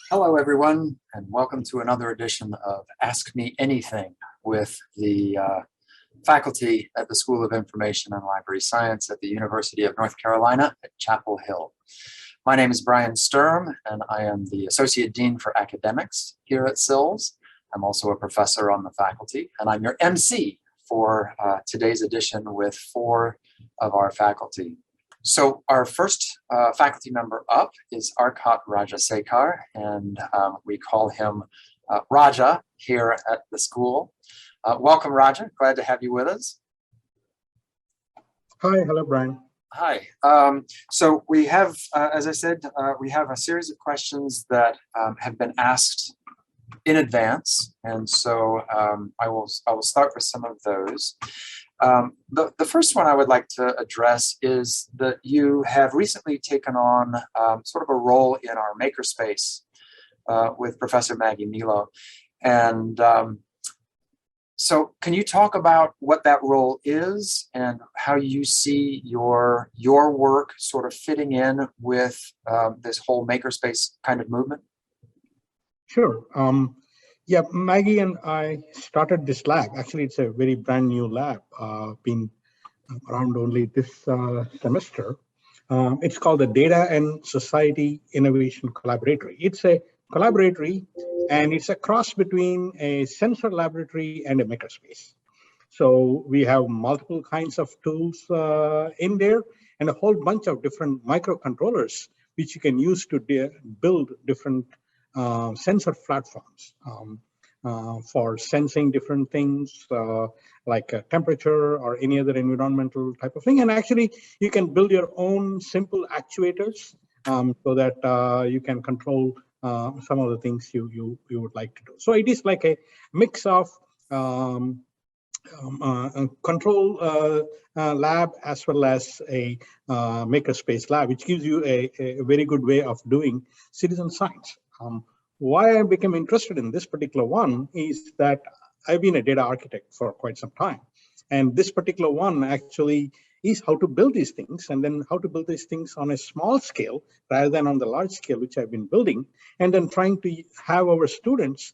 Hello, everyone, and welcome to another edition of Ask Me Anything with the faculty at the School of Information and Library Science at the University of North Carolina at Chapel Hill. My name is Brian Sturm, and I am the Associate Dean for Academics here at SILS. I'm also a professor on the faculty, and I'm your MC for today's edition with 4 of our faculty. So our first faculty member up is Arcot Rajasekar, and we call him Raja here at the school. Welcome, Raja. Glad to have you with us. Hi, hello, Brian. Hi. So we have, as I said, we have a series of questions that have been asked in advance, and so I will start with some of those. The first one I would like to address is that you have recently taken on sort of a role in our makerspace with Professor Maggie Milo. And so can you talk about what that role is and how you see your work sort of fitting in with this whole makerspace kind of movement? Sure. Yeah, Maggie and I started this lab. Actually, it's a very brand new lab, been around only this semester. It's called the Data and Society Innovation Collaboratory. It's a collaboratory, and it's a cross between a sensor laboratory and a makerspace. So we have multiple kinds of tools in there and a whole bunch of different microcontrollers, which you can use to build different sensor platforms for sensing different things like temperature or any other environmental type of thing. And actually, you can build your own simple actuators so that you can control some of the things you would like to do. So it is like a mix of control lab as well as a makerspace lab, which gives you a very good way of doing citizen science. Why I became interested in this particular one is that I've been a data architect for quite some time. And this particular one actually is how to build these things, and then how to build these things on a small scale rather than on the large scale, which I've been building, and then trying to have our students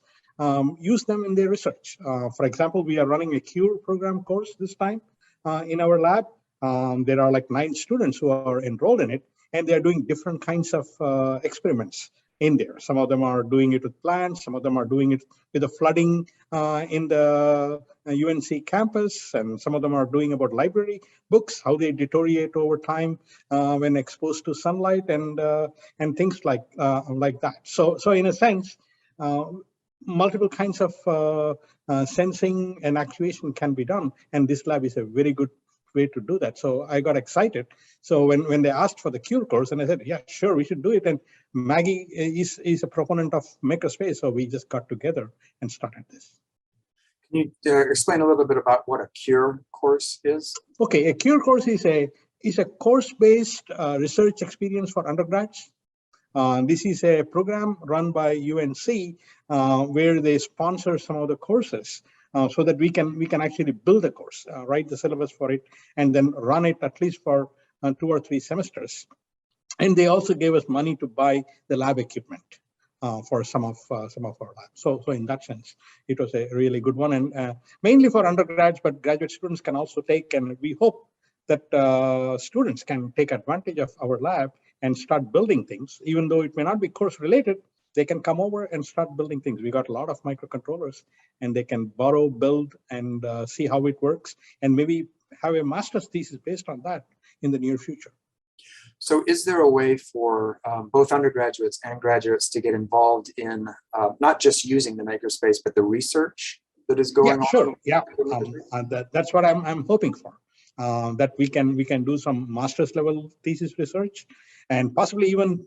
use them in their research. For example, we are running a CURE program course this time in our lab. There are like 9 students who are enrolled in it, and they are doing different kinds of experiments in there. Some of them are doing it with plants, some of them are doing it with the flooding in the UNC campus, and some of them are doing about library books, how they deteriorate over time when exposed to sunlight, and things like that. So in a sense, multiple kinds of sensing and actuation can be done, and this lab is a very good way to do that. So I got excited. So when they asked for the CURE course, and I said, yeah, sure, we should do it. And Maggie is a proponent of makerspace, so we just got together and started this. Can you explain a little bit about what a CURE course is? Okay, a CURE course is a course-based research experience for undergrads. This is a program run by UNC where they sponsor some of the courses so that we can actually build a course, write the syllabus for it, and then run it at least for 2 or 3 semesters. And they also gave us money to buy the lab equipment for some of our labs. So in that sense, it was a really good one, and mainly for undergrads, but graduate students can also take, and we hope that students can take advantage of our lab and start building things. Even though it may not be course related, they can come over and start building things. We got a lot of microcontrollers, and they can borrow, build, and see how it works, and maybe have a master's thesis based on that in the near future. So is there a way for both undergraduates and graduates to get involved in not just using the makerspace, but the research that is going on? Sure. Yeah, that's what I'm hoping for. That we can do some master's level thesis research, and possibly even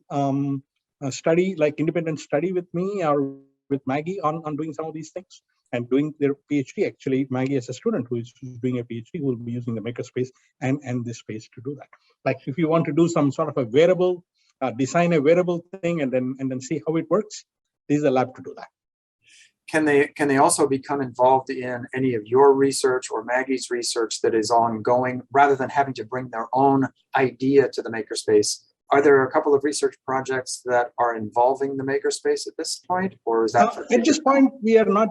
study, like independent study with me or with Maggie on doing some of these things, and doing their PhD. Actually, Maggie as a student who is doing a PhD will be using the makerspace and this space to do that. Like if you want to do some sort of a wearable, design a wearable thing and then see how it works, this is a lab to do that. Can they also become involved in any of your research or Maggie's research that is ongoing, rather than having to bring their own idea to the makerspace? Are there a couple of research projects that are involving the makerspace at this point, or is that for at this point we are not?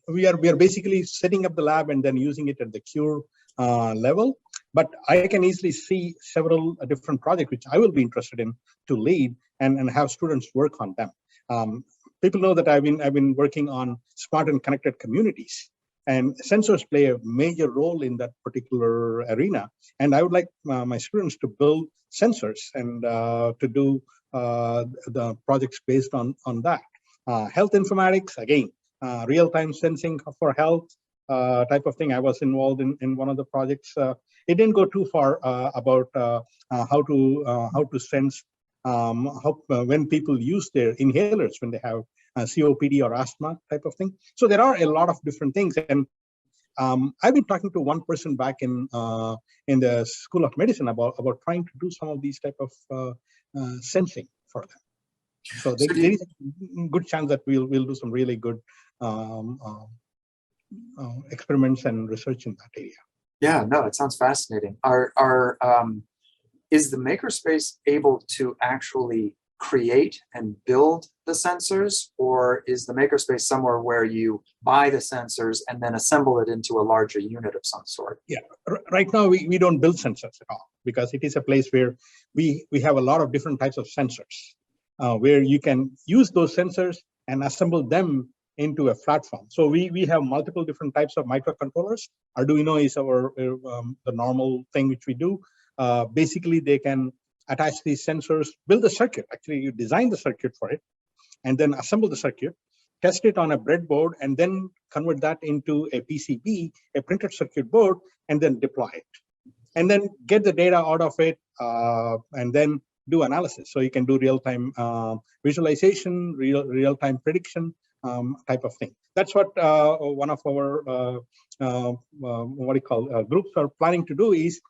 We are basically setting up the lab and then using it at the cure level. But I can easily see several different projects which I will be interested in to lead and have students work on them. People know that I've been working on smart and connected communities, and sensors play a major role in that particular arena. And I would like my students to build sensors and to do the projects based on that. Health informatics, again, real-time sensing for health type of thing. I was involved in one of the projects. It didn't go too far about how to sense when people use their inhalers when they have COPD or asthma type of thing. So there are a lot of different things. And I've been talking to one person back in the School of Medicine about trying to do some of these type of sensing for them. So there is a good chance that we'll do some really good experiments and research in that area. Yeah, no, it sounds fascinating. Is the makerspace able to actually create and build the sensors, or is the makerspace somewhere where you buy the sensors and then assemble it into a larger unit of some sort? Yeah, right now we don't build sensors at all, because it is a place where we have a lot of different types of sensors where you can use those sensors and assemble them into a platform. So we have multiple different types of microcontrollers. Arduino is our the normal thing which we do. Basically, they can attach these sensors, build the circuit. Actually, you design the circuit for it, and then assemble the circuit, test it on a breadboard, and then convert that into a PCB, a printed circuit board, and then deploy it. And then get the data out of it, and then do analysis. So you can do real-time visualization, real-time prediction type of thing. That's what one of our groups are planning to do is,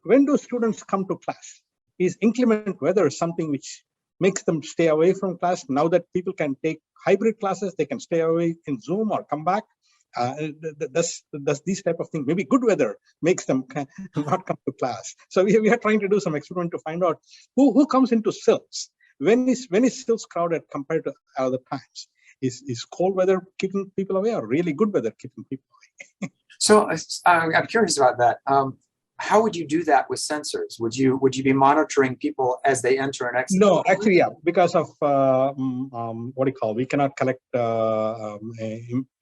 when do students come to class? Is inclement weather something which makes them stay away from class? Now that people can take hybrid classes, they can stay away in Zoom or come back. Does these type of things, maybe good weather makes them not come to class. So we are trying to do some experiment to find out who comes into SILS. When is SILS crowded compared to other times? Is cold weather keeping people away, or really good weather keeping people away? So I'm curious about that. How would you do that with sensors? Would you be monitoring people as they enter and exit? No, actually, yeah, because of we cannot collect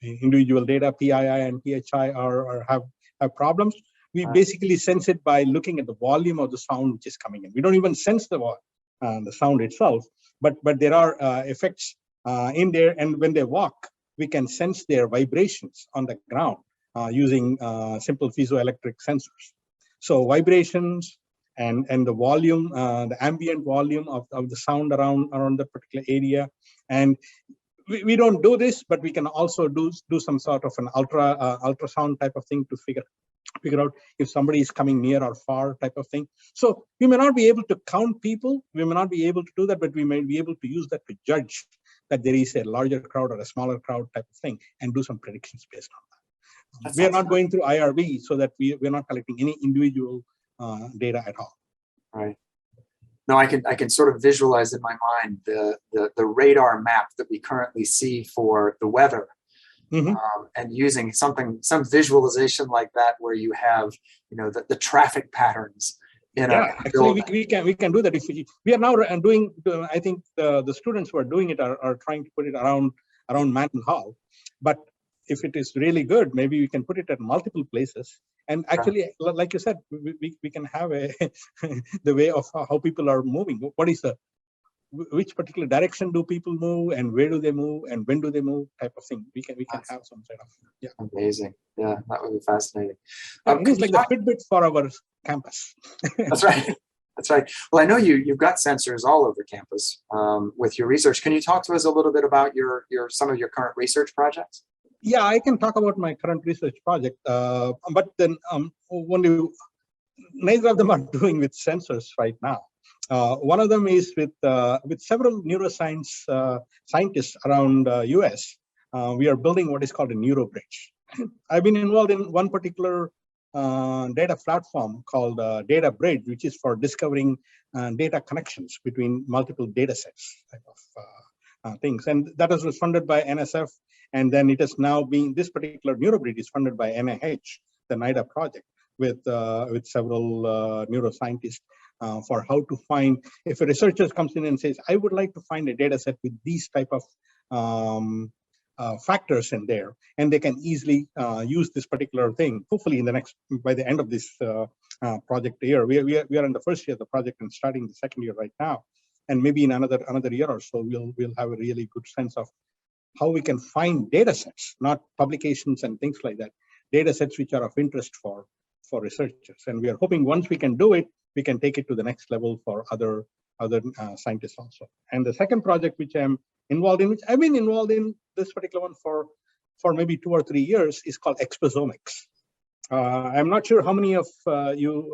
individual data. PII and PHI have problems. We basically sense it by looking at the volume of the sound which is coming in. We don't even sense the sound itself, but there are effects in there, and when they walk, we can sense their vibrations on the ground using simple piezoelectric sensors. So vibrations and the volume, the ambient volume of the sound around the particular area. And we don't do this, but we can also do some sort of an ultrasound type of thing to figure out if somebody is coming near or far type of thing. So we may not be able to count people, we may not be able to do that, but we may be able to use that to judge that there is a larger crowd or a smaller crowd type of thing, and do some predictions based on that. We are not going through IRB, so that we're not collecting any individual data at all. Right. No, I can sort of visualize in my mind the radar map that we currently see for the weather, and using some visualization like that, where you have the traffic patterns. Actually, we can do that. If we are now doing, I think the students who are doing it are trying to put it around Manton Hall, but if it is really good, maybe we can put it at multiple places. And actually, like you said, we can have the way of how people are moving. What is which particular direction do people move, and where do they move, and when do they move, type of thing. We can have some sort of amazing. Yeah, that would be fascinating. It is like the Fitbit for our campus. That's right. That's right. Well, I know you've got sensors all over campus with your research. Can you talk to us a little bit about some of your current research projects? Yeah, I can talk about my current research project, but then only neither of them are doing with sensors right now. One of them is with several neuroscience scientists around US. We are building what is called a neurobridge. I've been involved in one particular data platform called Data Bridge, which is for discovering data connections between multiple data sets type of things. And that was funded by NSF. And then it is now being, this particular NeuroBridge is funded by NIH, the NIDA project, with several neuroscientists for how to find, if a researcher comes in and says, I would like to find a data set with these type of factors in there, and they can easily use this particular thing. Hopefully, in the next, by the end of this project year, we are in the first year of the project and starting the second year right now, and maybe in another year or so, we'll have a really good sense of how we can find data sets, not publications and things like that, data sets which are of interest for researchers. And we are hoping once we can do it, we can take it to the next level for other scientists also. And the second project which I'm involved in, which I've been involved in this particular one for maybe 2 or 3 years, is called exposomics. I'm not sure how many of you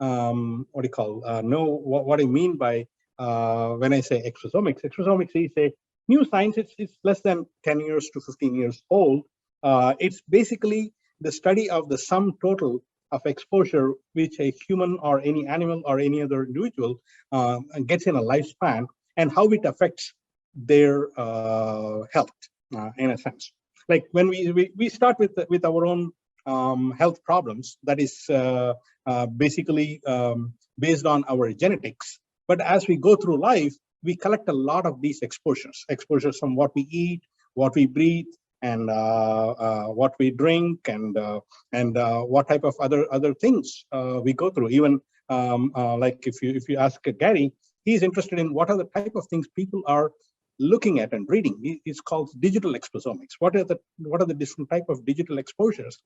know what I mean by when I say exposomics. Exposomics is a new science. It's less than 10 years to 15 years old. It's basically the study of the sum total of exposure which a human or any animal or any other individual gets in a lifespan, and how it affects their health in a sense. Like when we start with our own health problems, that is basically based on our genetics. But as we go through life, we collect a lot of these exposures from what we eat, what we breathe, and what we drink, and what type of other things we go through. Even like if you ask Gary, he's interested in what are the type of things people are looking at and reading. It's called digital exposomics. What are the different type of digital exposures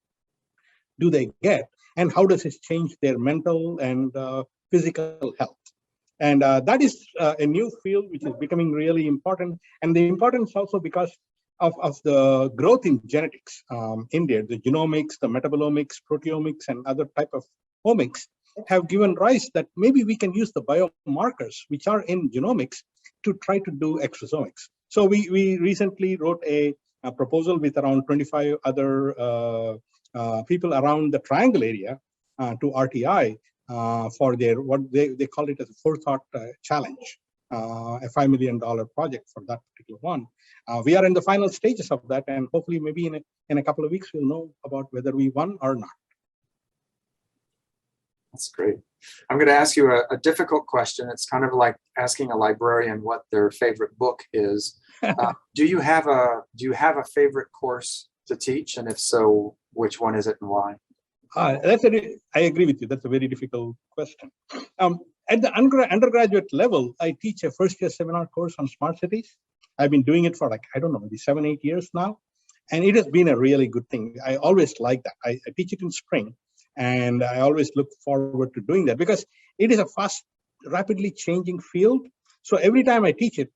do they get, and how does it change their mental and physical health? And that is a new field which is becoming really important. And the importance also because of the growth in genetics in there, the genomics, the metabolomics, proteomics, and other type of omics have given rise that maybe we can use the biomarkers which are in genomics to try to do exosomics. So we recently wrote a proposal with around 25 other people around the Triangle area to RTI for their, what they call it as a forethought challenge, a $5 million project for that particular one. We are in the final stages of that, and hopefully maybe in a couple of weeks, we'll know about whether we won or not. That's great. I'm going to ask you a difficult question. It's kind of like asking a librarian what their favorite book is. Do you have a favorite course to teach, and if so, which one is it and why? I agree with you. That's a very difficult question. At the undergraduate level, I teach a first-year seminar course on smart cities. I've been doing it for like, I don't know, maybe 7-8 years now, and it has been a really good thing. I always like that. I teach it in spring. And I always look forward to doing that because it is a fast, rapidly changing field. So every time I teach it,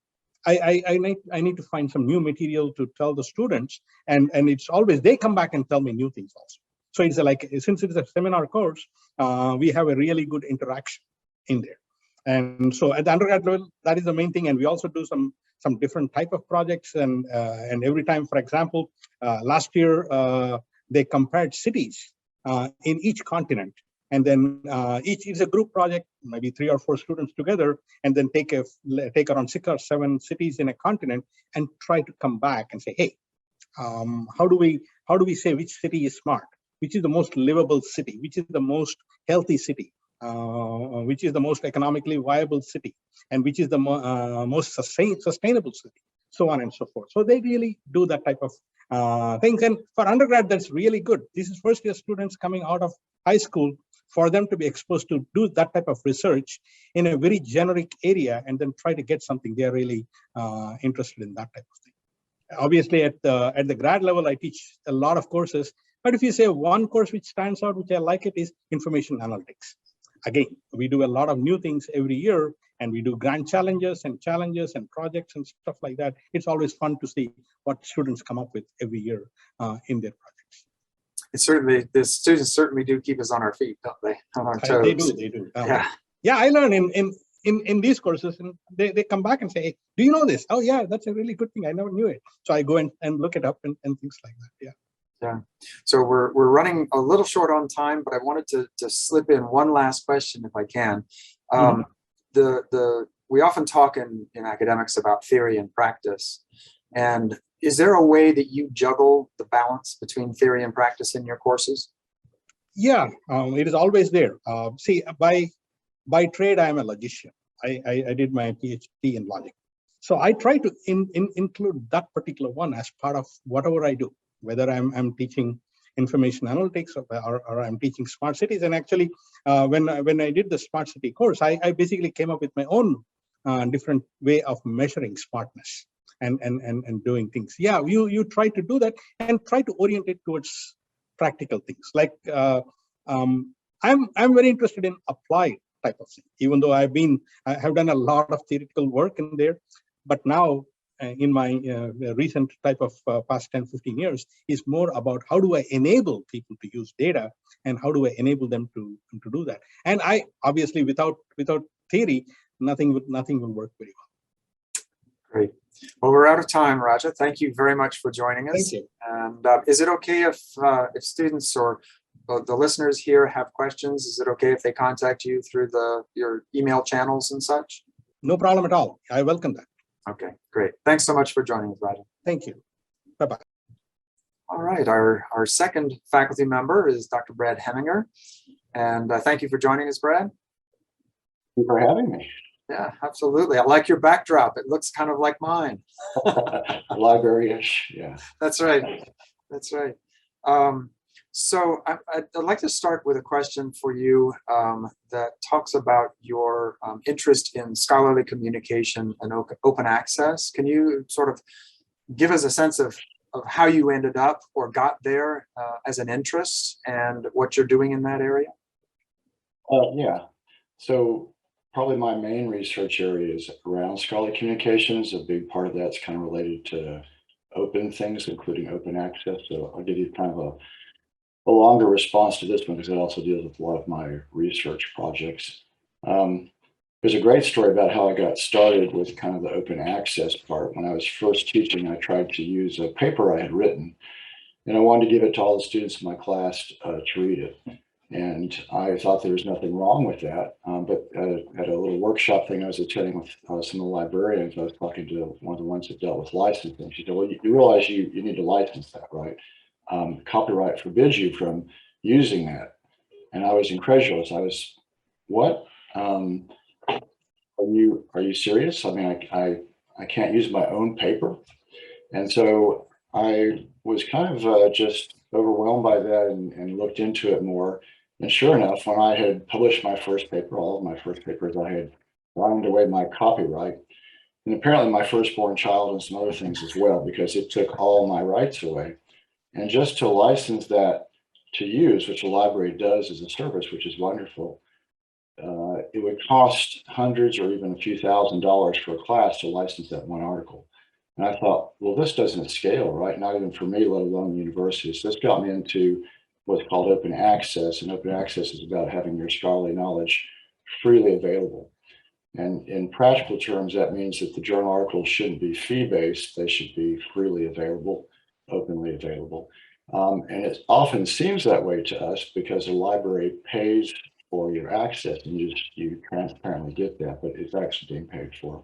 I need to find some new material to tell the students. And it's always, they come back and tell me new things also. So it's like, since it's a seminar course, we have a really good interaction in there. And so at the undergrad level, that is the main thing. And we also do some different type of projects. And every time, for example, last year, they compared cities in each continent, and then each is a group project, maybe 3 or 4 students together, and then take around 6 or 7 cities in a continent and try to come back and say, hey, how do we say which city is smart, which is the most livable city, which is the most healthy city, which is the most economically viable city, and which is the most sustainable city, so on and so forth. So they really do that type of things. And for undergrad, that's really good. This is first year students coming out of high school, for them to be exposed to do that type of research in a very generic area and then try to get something. They're really interested in that type of thing. Obviously, at the grad level, I teach a lot of courses. But if you say one course which stands out, which I like it, is information analytics. Again, we do a lot of new things every year, and we do grant challenges and projects and stuff like that. It's always fun to see what students come up with every year in their projects. It's certainly, the students certainly do keep us on our feet, don't they? On our toes. They do. Yeah, I learn in these courses, and they come back and say, hey, do you know this? Oh yeah, that's a really good thing. I never knew it. So I go and look it up and things like that. Yeah. Yeah. So we're running a little short on time, but I wanted to slip in one last question if I can. Mhm. We often talk in academics about theory and practice. And is there a way that you juggle the balance between theory and practice in your courses? Yeah, it is always there. See, by trade, I am a logician. I did my PhD in logic. So I try to include that particular one as part of whatever I do, whether I'm teaching information analytics or I'm teaching smart cities. And actually, when I did the smart city course, I basically came up with my own different way of measuring smartness and doing things. Yeah, you try to do that and try to orient it towards practical things. Like I'm very interested in applied type of thing, even though I have done a lot of theoretical work in there, but now in my recent type of past 10, 15 years is more about how do I enable people to use data and how do I enable them to do that. And I obviously without theory, nothing will work very well. Great. Well, we're out of time, Raja. Thank you very much for joining us. Thank you. And is it okay if students or the listeners here have questions? Is it okay if they contact you through your email channels and such? No problem at all. I welcome that. Okay, great. Thanks so much for joining us, Raja. Thank you. Bye-bye. All right, our second faculty member is Dr. Brad Hemminger. And thank you for joining us, Brad. Thank you for having me. Yeah, absolutely. I like your backdrop. It looks kind of like mine. Library-ish, yeah. That's right. That's right. So I'd like to start with a question for you that talks about your interest in scholarly communication and open access. Can you sort of give us a sense of how you ended up or got there as an interest and what you're doing in that area? Yeah. So probably my main research area is around scholarly communications. A big part of that's kind of related to open things, including open access. So I'll give you kind of a longer response to this one because it also deals with a lot of my research projects. There's a great story about how I got started with kind of the open access part. When I was first teaching, I tried to use a paper I had written, and I wanted to give it to all the students in my class to read it. And I thought there was nothing wrong with that. But at a little workshop thing I was attending with some of the librarians, I was talking to one of the ones that dealt with licensing. She said, well, you realize you need to license that, right? Copyright forbids you from using that. And I was incredulous. I was, what? Are you serious? I mean, I can't use my own paper. And so I was kind of just overwhelmed by that and looked into it more. And sure enough, when I had published my first paper, all of my first papers, I had signed away my copyright. And apparently my firstborn child and some other things as well, because it took all my rights away. And just to license that to use, which the library does as a service, which is wonderful, it would cost hundreds or even a few $1,000s for a class to license that one article. And I thought, well, this doesn't scale, right? Not even for me, let alone the university. So this got me into what's called open access. And open access is about having your scholarly knowledge freely available. And in practical terms, that means that the journal articles shouldn't be fee-based. They should be freely available, openly available. And it often seems that way to us because the library pays for your access and you transparently get that, but it's actually being paid for.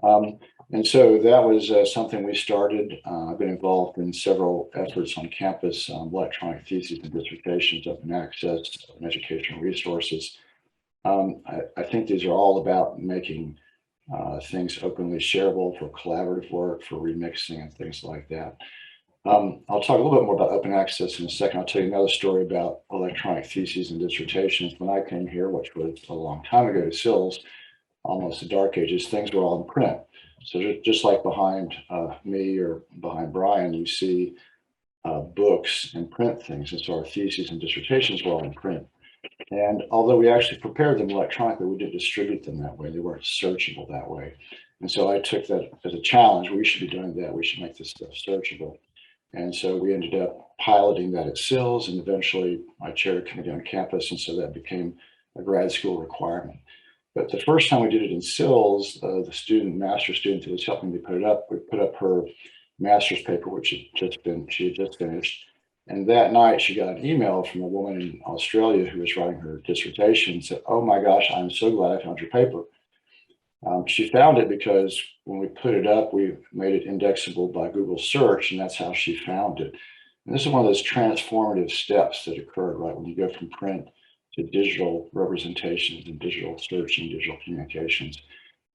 And so that was something we started. I've been involved in several efforts on campus, electronic theses and dissertations, open access, and educational resources. I think these are all about making things openly shareable for collaborative work, for remixing and things like that. I'll talk a little bit more about open access in a second. I'll tell you another story about electronic theses and dissertations. When I came here, which was a long time ago to SILS, almost the dark ages, things were all in print. So just like behind me or behind Brian, you see books and print things. And so our theses and dissertations were all in print. And although we actually prepared them electronically, we didn't distribute them that way. They weren't searchable that way. And so I took that as a challenge. We should be doing that. We should make this stuff searchable. And so we ended up piloting that at SILS, and eventually I chaired a committee on campus, and so that became a grad school requirement. But the first time we did it in SILS, the master's student who was helping me put it up, we put up her master's paper, which she had just finished. And that night she got an email from a woman in Australia who was writing her dissertation and said, "Oh my gosh, I'm so glad I found your paper." She found it because when we put it up, we made it indexable by Google search, and that's how she found it. And this is one of those transformative steps that occurred, right? When you go from print to digital representations and digital search and digital communications.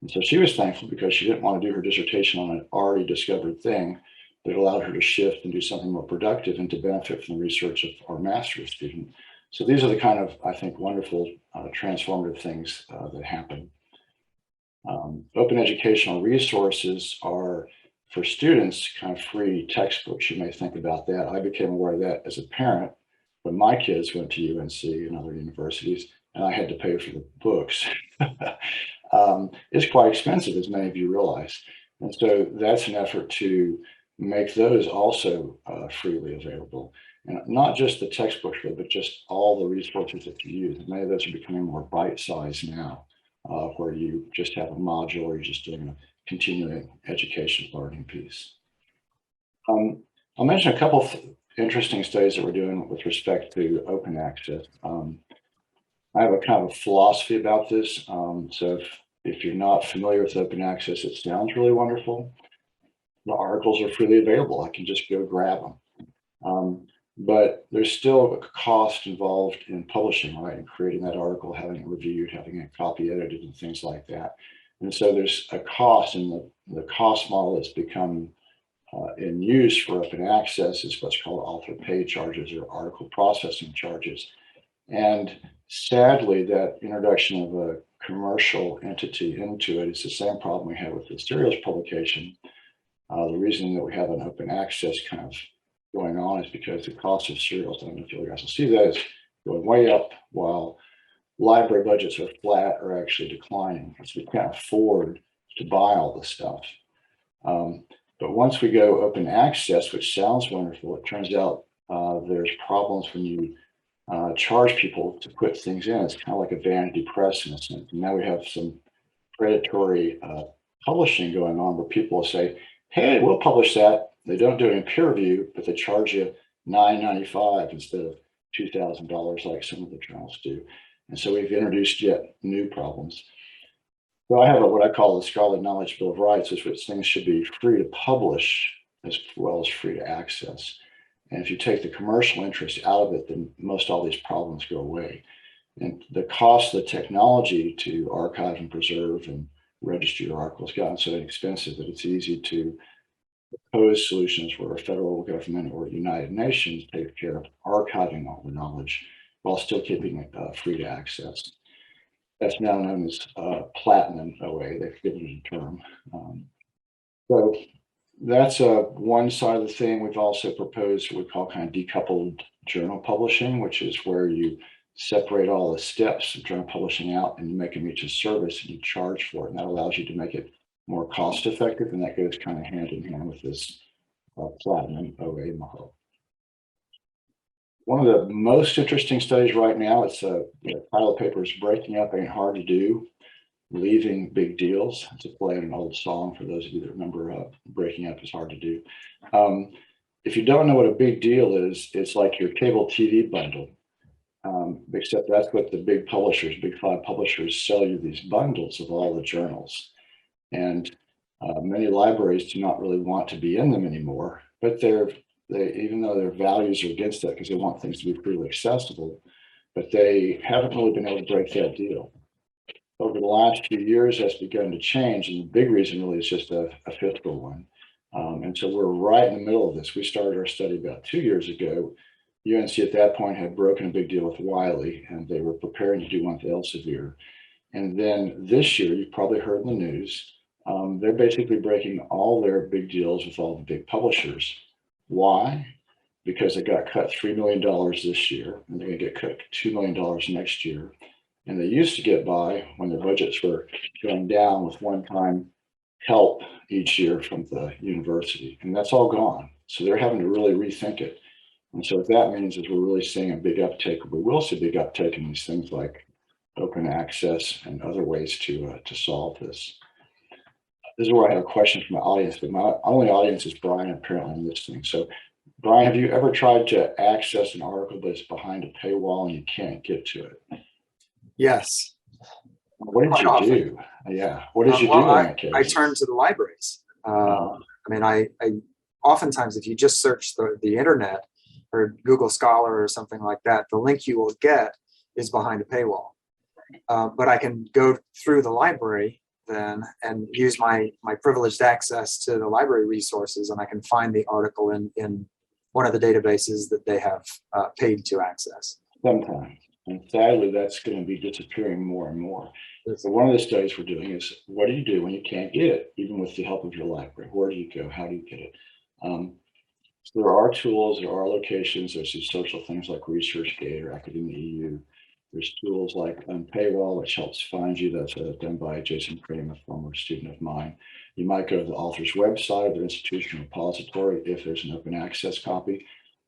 And so she was thankful because she didn't want to do her dissertation on an already discovered thing, but it allowed her to shift and do something more productive and to benefit from the research of our master's student. So these are the kind of, I think, wonderful transformative things that happen. Open educational resources are, for students, kind of free textbooks. You may think about that. I became aware of that as a parent when my kids went to UNC and other universities, and I had to pay for the books. It's quite expensive, as many of you realize. And so that's an effort to make those also freely available. And not just the textbooks, but just all the resources that you use. Many of those are becoming more bite-sized now, where you just have a module or you're just doing a continuing education learning piece. I'll mention a couple of interesting studies that we're doing with respect to open access. I have a kind of a philosophy about this. So if you're not familiar with open access, it sounds really wonderful. The articles are freely available. I can just go grab them. But there's still a cost involved in publishing, right? And creating that article, having it reviewed, having a copy edited and things like that. And so there's a cost, and the cost model that's become in use for open access is what's called author pay charges or article processing charges. And sadly, that introduction of a commercial entity into it is the same problem we have with the serials publication. The reason that we have an open access kind of going on is because the cost of serials, I don't know if you guys will see that, is going way up while library budgets are flat or actually declining. So we can't afford to buy all this stuff. But once we go open access, which sounds wonderful, it turns out there's problems when you charge people to put things in. It's kind of like a vanity press in a sense. And now we have some predatory publishing going on where people will say, "Hey, we'll publish that." They don't do it in peer review, but they charge you $9.95 instead of $2,000 like some of the journals do. And so we've introduced yet new problems. So I have what I call the Scholarly Knowledge Bill of Rights, which things should be free to publish as well as free to access. And if you take the commercial interest out of it, then most all these problems go away. And the cost of the technology to archive and preserve and register your articles gotten so expensive that it's easy to propose solutions where a federal government or United Nations take care of archiving all the knowledge while still keeping it free to access. That's now known as platinum OA. They've given it a term. So that's one side of the thing. We've also proposed what we call kind of decoupled journal publishing, which is where you separate all the steps of journal publishing out and you make them each a service and you charge for it. And that allows you to make it more cost effective. And that goes kind of hand in hand with this platinum OA model. One of the most interesting studies right now, it's the title of the paper is Breaking Up Ain't Hard to Do, Leaving Big Deals. It's a play on an old song for those of you that remember Breaking Up is Hard to Do. If you don't know what a big deal is, it's like your cable TV bundle, except that's what the big publishers, big five publishers sell you these bundles of all the journals. And many libraries do not really want to be in them anymore, but even though their values are against that because they want things to be freely accessible, but they haven't really been able to break that deal. Over the last few years, that's begun to change, and the big reason really is just a fiscal one. And so we're right in the middle of this. We started our study about 2 years ago. UNC at that point had broken a big deal with Wiley, and they were preparing to do one with Elsevier. And then this year, you've probably heard in the news, they're basically breaking all their big deals with all the big publishers. Why? Because they got cut $3 million this year, and they're going to get cut $2 million next year. And they used to get by when their budgets were going down with one-time help each year from the university, and that's all gone. So they're having to really rethink it. And so what that means is we're really seeing a big uptake. We will see a big uptake in these things like open access and other ways to solve this. This is where I have a question from my audience, but my only audience is Brian apparently in this thing. So Brian, have you ever tried to access an article that's behind a paywall and you can't get to it? Yes. What did Quite you often. do? Yeah. What did you do Well, in that case? I turn to the libraries. I mean, I oftentimes, if you just search the internet or Google Scholar or something like that, the link you will get is behind a paywall. But I can go through the library then and use my privileged access to the library resources, and I can find the article in one of the databases that they have paid to access. Sometimes. And sadly, that's going to be disappearing more and more. So one of the studies we're doing is, what do you do when you can't get it, even with the help of your library? Where do you go? How do you get it? So there are tools, there are locations, there's these social things like ResearchGate or Academia EU. There's tools like Paywall, which helps find you. That's done by Jason Crane, a former student of mine. You might go to the author's website or their institutional repository if there's an open access copy.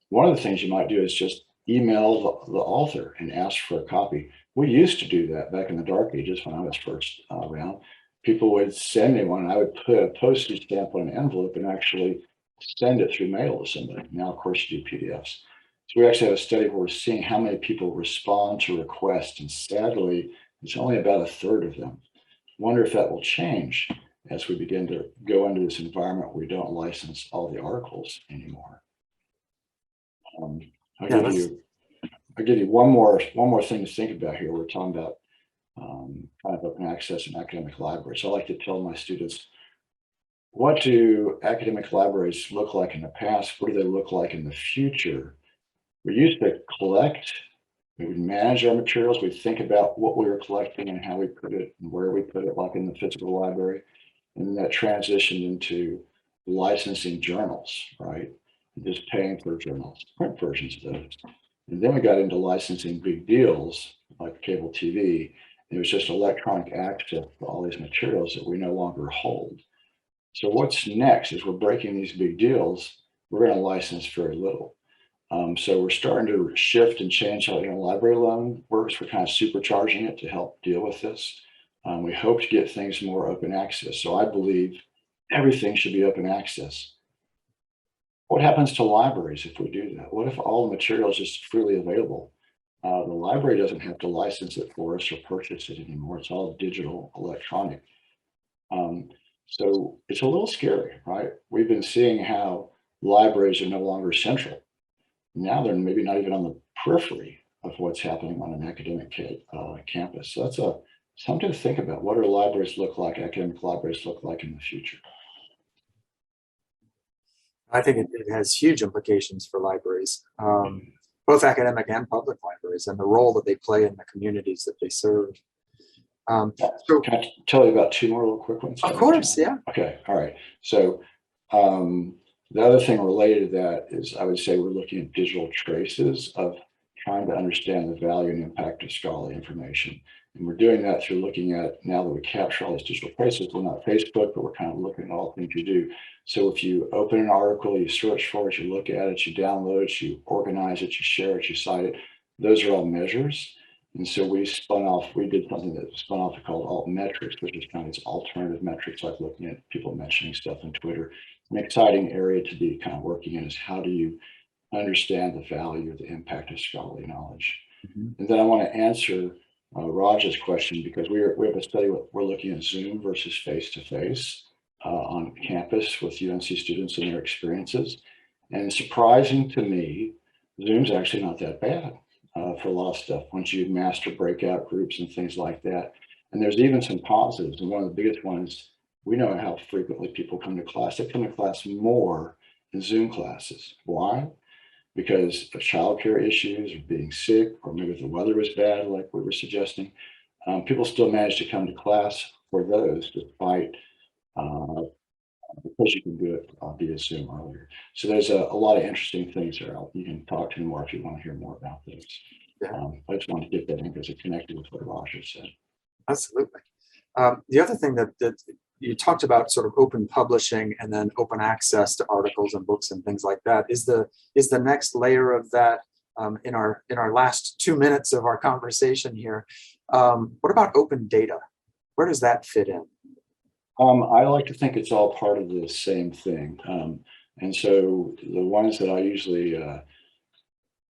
One of the things you might do is just email the author and ask for a copy. We used to do that back in the dark ages when I was first around. People would send me one, and I would put a postage stamp on an envelope and actually send it through mail to somebody. Now, of course, you do PDFs. So we actually have a study where we're seeing how many people respond to requests, and sadly, it's only about a third of them. Wonder if that will change as we begin to go into this environment where we don't license all the articles anymore. I'll give you one more thing to think about here. We're talking about kind of open access in academic libraries. So I like to tell my students, what do academic libraries look like in the past? What do they look like in the future? We used to collect, we would manage our materials, we'd think about what we were collecting and how we put it and where we put it, like in the physical library. And then that transitioned into licensing journals, right? Just paying for journals, print versions of those. And then we got into licensing big deals like cable TV. It was just electronic access to all these materials that we no longer hold. So what's next is we're breaking these big deals, we're going to license very little. So we're starting to shift and change how library loan works. We're kind of supercharging it to help deal with this. We hope to get things more open access. So I believe everything should be open access. What happens to libraries if we do that? What if all the material is just freely available? The library doesn't have to license it for us or purchase it anymore. It's all digital, electronic. So it's a little scary, right? We've been seeing how libraries are no longer central. Now they're maybe not even on the periphery of what's happening on an academic campus. So that's something to think about. What do libraries look like, academic libraries look like in the future? I think it has huge implications for libraries, both academic and public libraries, and the role that they play in the communities that they serve. So can I tell you about two more little quick ones? Of course, yeah. Okay, all right. So the other thing related to that is I would say we're looking at digital traces of trying to understand the value and impact of scholarly information. And we're doing that through looking at, now that we capture all these digital traces, we're not Facebook, but we're kind of looking at all the things you do. So if you open an article, you search for it, you look at it, you download it, you organize it, you share it, you cite it, those are all measures. And so we did something that spun off called Altmetrics, which is kind of this alternative metrics, like looking at people mentioning stuff on Twitter. An exciting area to be kind of working in is how do you understand the value of the impact of scholarly knowledge? Mm-hmm. And then I want to answer Raj's question, because we have a study, we're looking at Zoom versus face-to-face on campus with UNC students and their experiences. And surprising to me, Zoom's actually not that bad for a lot of stuff once you master breakout groups and things like that. And there's even some positives. And one of the biggest ones, we know how frequently people come to class. They come to class more in Zoom classes. Why? Because of childcare issues or being sick, or maybe the weather was bad, like we were suggesting. People still manage to come to class for those, despite because you can do it via Zoom earlier. So there's a lot of interesting things there. You can talk to me more if you want to hear more about this. Yeah. I just wanted to get that in because it connected with what Raja said. Absolutely. The other thing that you talked about, sort of open publishing and then open access to articles and books and things like that, is the next layer of that in our last 2 minutes of our conversation here. What about open data? Where does that fit in? I like to think it's all part of the same thing. And so the ones that I usually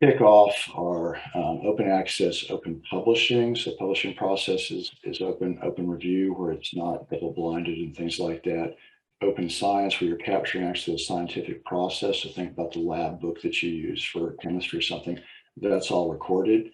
kick off are open access, open publishing. So publishing process is open review, where it's not double blinded and things like that. Open science, where you're capturing actually the scientific process. So think about the lab book that you use for chemistry or something. That's all recorded.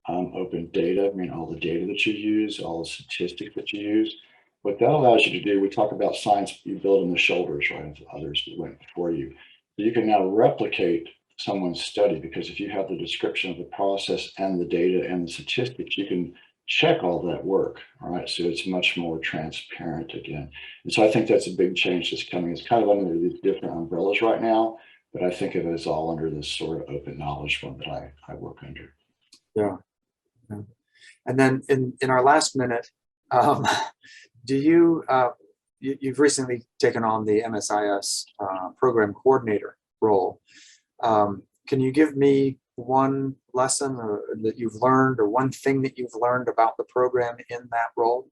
Open data, I mean, all the data that you use, all the statistics that you use. What that allows you to do, we talk about science you build on the shoulders, right, of others that went before you. You can now replicate someone's study, because if you have the description of the process and the data and the statistics, you can check all that work. All right, so it's much more transparent again. And so I think that's a big change that's coming. It's kind of under these different umbrellas right now, but I think of it as all under this sort of open knowledge one that I work under. Yeah. And then in our last minute, do you've recently taken on the MSIS program coordinator role. Can you give me one lesson that you've learned, or one thing that you've learned about the program in that role?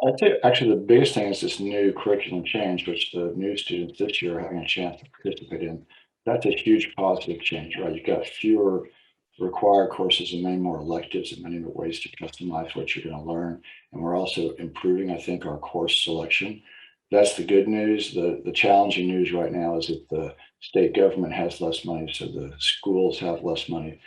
I'd say actually the biggest thing is this new curriculum change, which the new students this year are having a chance to participate in. That's a huge positive change, right? You've got fewer required courses and many more electives and many more ways to customize what you're going to learn. And we're also improving, I think, our course selection. That's the good news. The challenging news right now is that the state government has less money, so the schools have less money.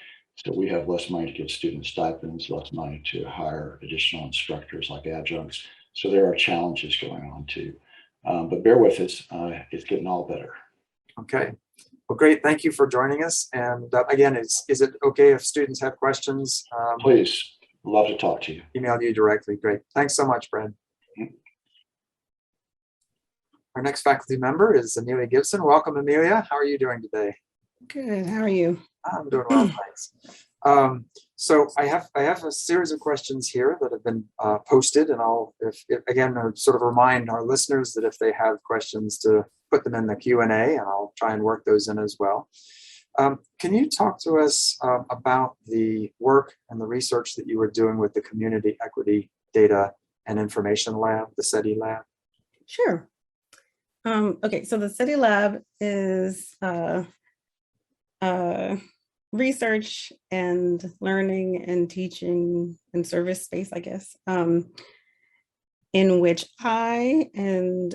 So we have less money to give student stipends, less money to hire additional instructors like adjuncts. So there are challenges going on too. But bear with us, it's getting all better. Okay. Well, great. Thank you for joining us. And again, is it okay if students have questions? Please, love to talk to you. Email you directly. Great. Thanks so much, Brad. Our next faculty member is Amelia Gibson. Welcome, Amelia. How are you doing today? Good. How are you? I'm doing well, thanks. So I have a series of questions here that have been posted, and I'll again sort of remind our listeners that if they have questions, to put them in the Q&A, and I'll try and work those in as well. Can you talk to us about the work and the research that you were doing with the Community Equity Data and Information Lab, the SETI lab? Sure. Okay, so the SETI lab is research and learning and teaching and service space, I guess, in which I and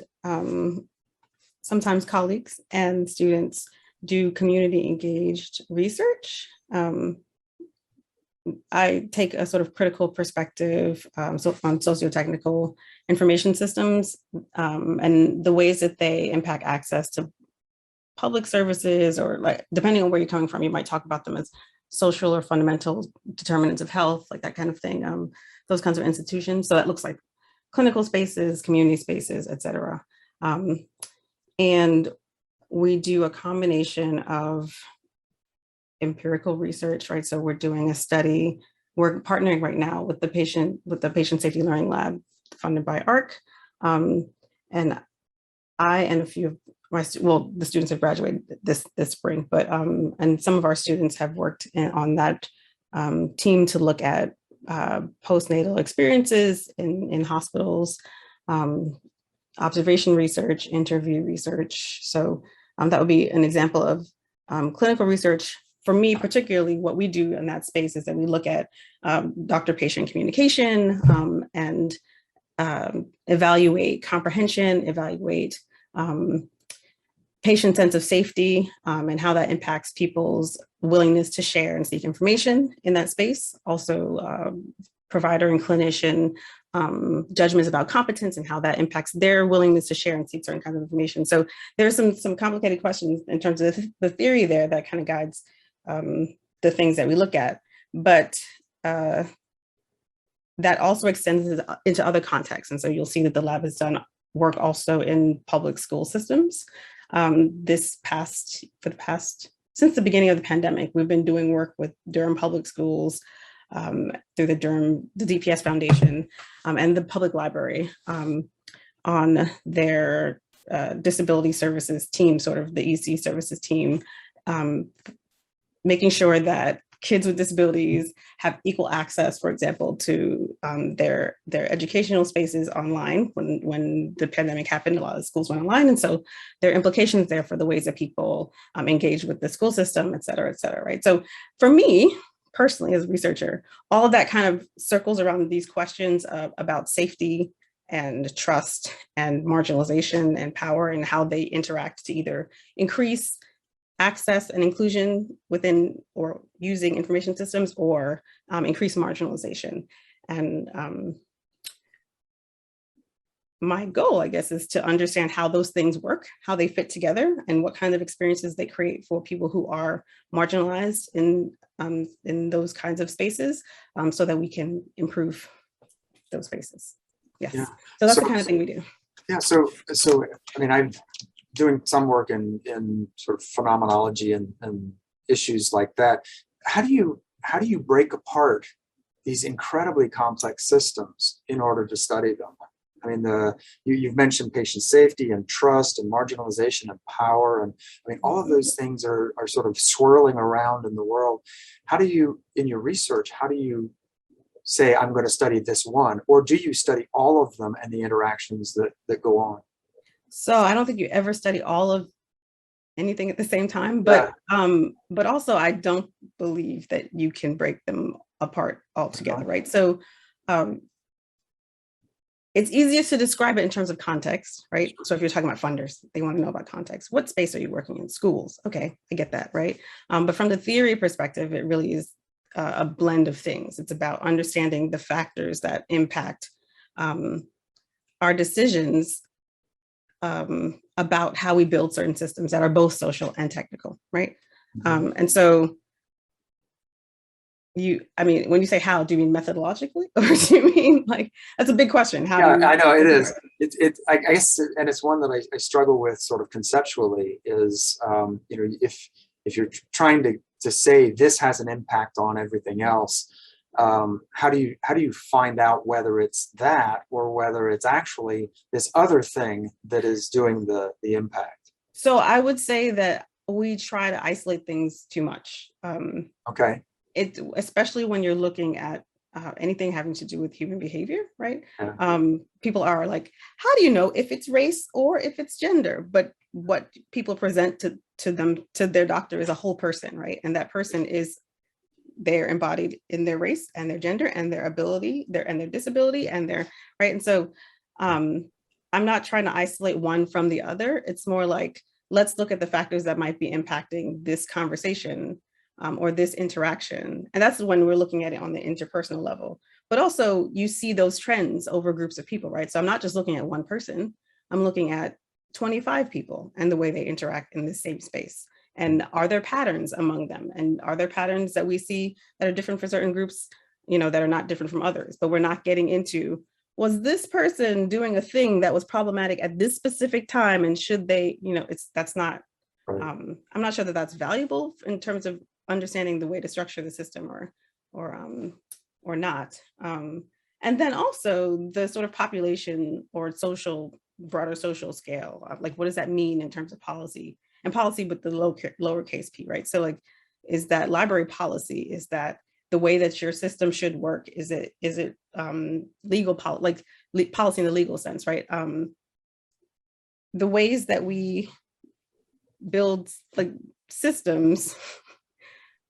sometimes colleagues and students do community engaged research. I take a sort of critical perspective on sociotechnical information systems and the ways that they impact access to public services, or like, depending on where you're coming from, you might talk about them as social or fundamental determinants of health, like that kind of thing, those kinds of institutions. So that looks like clinical spaces, community spaces, et cetera. And we do a combination of empirical research, right? So we're doing a study. We're partnering right now with the Patient Safety Learning Lab funded by Arcot. And I and a few of my, the students have graduated this spring, but and some of our students have worked on that team to look at postnatal experiences in hospitals, observation research, interview research. So that would be an example of clinical research. For me, particularly, what we do in that space is that we look at doctor-patient communication and evaluate comprehension, evaluate patient sense of safety, and how that impacts people's willingness to share and seek information in that space. Also, provider and clinician judgments about competence and how that impacts their willingness to share and seek certain kinds of information. So there's some complicated questions in terms of the theory there that kind of guides the things that we look at, but that also extends into other contexts. And so you'll see that the lab has done work also in public school systems. Since the beginning of the pandemic, we've been doing work with Durham Public Schools through the DPS Foundation and the public library on their disability services team, sort of the EC services team, making sure that kids with disabilities have equal access, for example, to their educational spaces online. When the pandemic happened, a lot of schools went online. And so there are implications there for the ways that people engage with the school system, et cetera, right? So for me, personally, as a researcher, all of that kind of circles around these questions about safety and trust and marginalization and power and how they interact to either increase access and inclusion within or using information systems or increase marginalization. And my goal, I guess, is to understand how those things work, how they fit together, and what kind of experiences they create for people who are marginalized in those kinds of spaces, so that we can improve those spaces. Yes. Yeah. So that's the kind of thing we do. Yeah. So I mean, I'm doing some work in sort of phenomenology and issues like that. How do you break apart these incredibly complex systems in order to study them? I mean, you've mentioned patient safety and trust and marginalization and power, and I mean, all of those things are sort of swirling around in the world. How do you, in your research, how do you say, I'm going to study this one, or do you study all of them and the interactions that go on? So I don't think you ever study all of anything at the same time, but also I don't believe that you can break them apart altogether, right? So it's easiest to describe it in terms of context, right? So if you're talking about funders, they want to know about context. What space are you working in? Schools. Okay, I get that, right? But from the theory perspective, it really is a blend of things. It's about understanding the factors that impact our decisions about how we build certain systems that are both social and technical, right? Mm-hmm. And so I mean, when you say how, do you mean methodologically, or do you mean like, that's a big question. How yeah, I know it is. I guess, and it's one that I struggle with sort of conceptually is, you know, if you're trying to say this has an impact on everything else, how do you find out whether it's that or whether it's actually this other thing that is doing the impact? So I would say that we try to isolate things too much. Okay. Especially when you're looking at anything having to do with human behavior, right? Yeah. People are like, how do you know if it's race or if it's gender? But what people present to their doctor is a whole person, right? And that person is they're embodied in their race and their gender and their ability, their disability and their, right? And so I'm not trying to isolate one from the other. It's more like, let's look at the factors that might be impacting this conversation or this interaction. And that's when we're looking at it on the interpersonal level. But also you see those trends over groups of people, right? So I'm not just looking at one person, I'm looking at 25 people and the way they interact in the same space. And are there patterns among them? And are there patterns that we see that are different for certain groups, you know, that are not different from others? But we're not getting into, was this person doing a thing that was problematic at this specific time? And should they, you know, that's not, I'm not sure that that's valuable in terms of understanding the way to structure the system or not. And then also the sort of population or broader social scale, like what does that mean in terms of policy? And policy with the lowercase p, right? So like, is that library policy? Is that the way that your system should work? Is it legal policy in the legal sense, right? The ways that we build like systems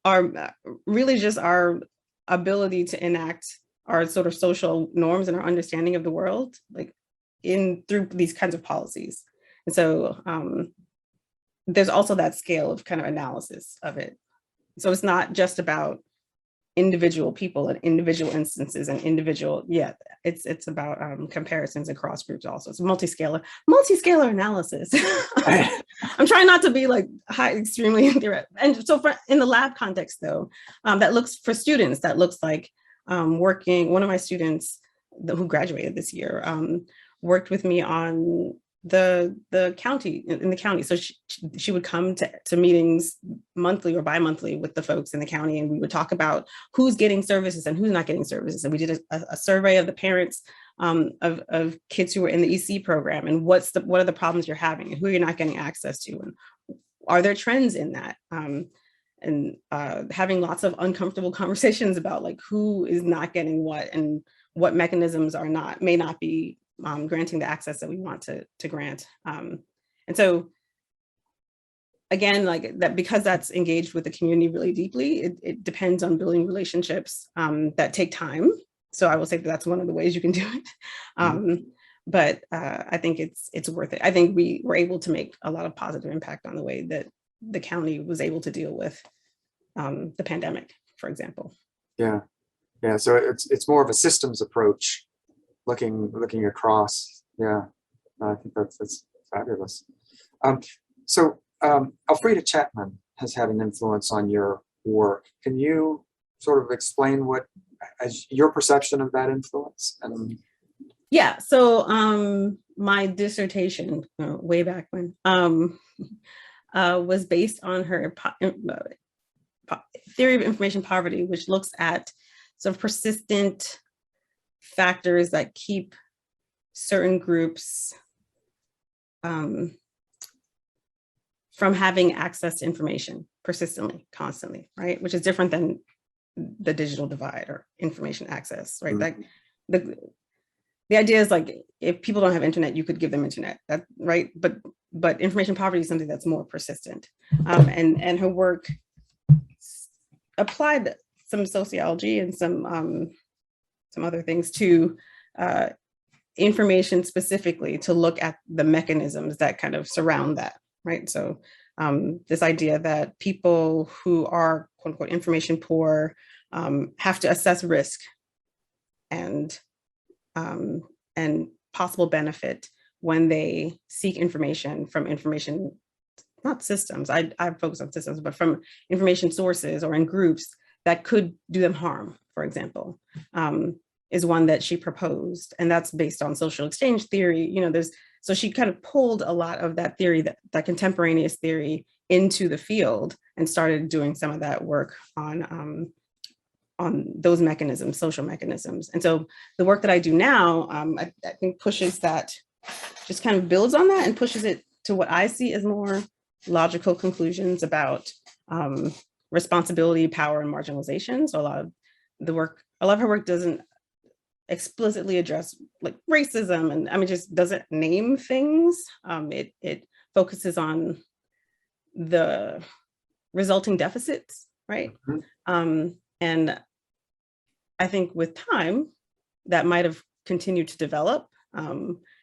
are really just our ability to enact our sort of social norms and our understanding of the world, like through these kinds of policies. And so there's also that scale of kind of analysis of it. So it's not just about individual people and individual instances and it's about comparisons across groups also. It's multi-scalar analysis. I'm trying not to be like extremely theoretical. And so in the lab context though, that looks for students, that looks like working, one of my students who graduated this year worked with me on the county, in the county. So she would come to meetings monthly or bi-monthly with the folks in the county, and we would talk about who's getting services and who's not getting services. And we did a survey of the parents of kids who were in the EC program, and what are the problems you're having and who you're not getting access to, and are there trends in that? having lots of uncomfortable conversations about like who is not getting what and what mechanisms may not be granting the access that we want to grant. And so again, like that, because that's engaged with the community really deeply, it depends on building relationships that take time. So I will say that that's one of the ways you can do it. But I think it's worth it. I think we were able to make a lot of positive impact on the way that the county was able to deal with the pandemic, for example. Yeah. So it's more of a systems approach, looking across. Yeah, I think that's fabulous. So Alfreda Chapman has had an influence on your work. Can you sort of explain what as your perception of that influence? And yeah, so my dissertation way back when was based on her theory of information poverty, which looks at sort of persistent factors that keep certain groups from having access to information persistently, constantly, right? Which is different than the digital divide or information access, right? Like the idea is like, if people don't have internet, you could give them internet, right? But information poverty is something that's more persistent. And her work applied some sociology and some other things to information specifically to look at the mechanisms that kind of surround that, right? So this idea that people who are quote unquote information poor have to assess risk and possible benefit when they seek information from information, not systems, I focus on systems, but from information sources or in groups that could do them harm, for example, is one that she proposed. And that's based on social exchange theory. You know, so she kind of pulled a lot of that theory, that contemporaneous theory, into the field and started doing some of that work on those mechanisms, social mechanisms. And so the work that I do now, I think pushes that, just kind of builds on that and pushes it to what I see as more logical conclusions about responsibility, power, and marginalization. So a lot of her work doesn't explicitly address like racism, and I mean, just doesn't name things. It focuses on the resulting deficits, right? And I think with time, that might have continued to develop.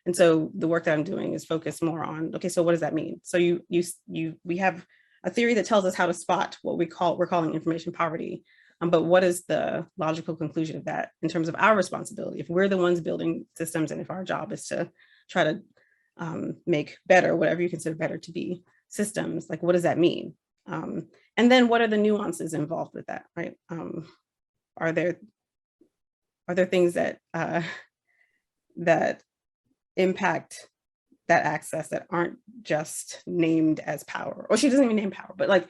And so the work that I'm doing is focused more on, okay, so what does that mean? So we have a theory that tells us how to spot what we're calling information poverty. But what is the logical conclusion of that in terms of our responsibility? If we're the ones building systems and if our job is to try to make better, whatever you consider better to be, systems, like what does that mean? And then what are the nuances involved with that, right? Are there things that that impact that access that aren't just named as power? Or she doesn't even name power, but like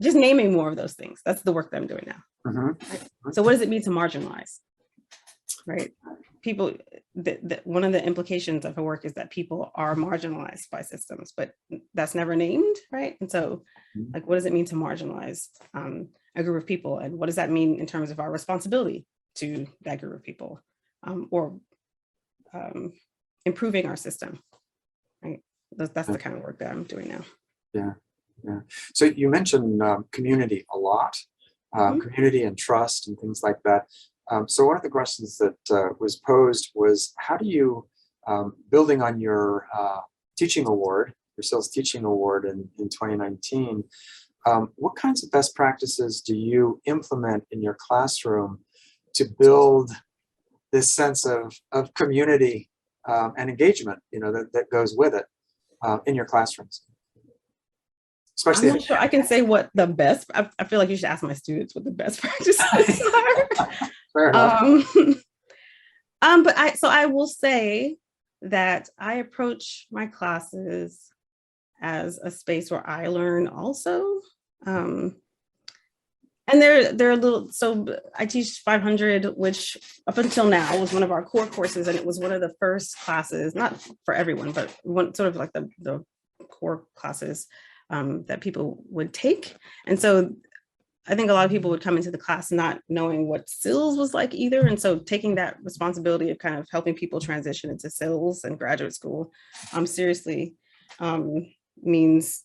just naming more of those things. That's the work that I'm doing now. Right? So what does it mean to marginalize, right? People, one of the implications of her work is that people are marginalized by systems, but that's never named, right? And so like, what does it mean to marginalize a group of people? And what does that mean in terms of our responsibility to that group of people, or improving our system, right? That's the kind of work that I'm doing now. Yeah. So you mentioned community a lot, community and trust and things like that. So one of the questions that was posed was, how do you, building on your teaching award, your SILS teaching award in 2019, what kinds of best practices do you implement in your classroom to build this sense of community and engagement, you know, that goes with it in your classrooms? Especially, I'm not sure I can say what the best, I feel like you should ask my students what the best practices are. Fair enough. But I will say that I approach my classes as a space where I learn also. And they're a little, so I teach 500, which up until now was one of our core courses, and it was one of the first classes, not for everyone, but one sort of like the core classes that people would take. And so I think a lot of people would come into the class not knowing what SILS was like either. And so taking that responsibility of kind of helping people transition into SILS and graduate school seriously means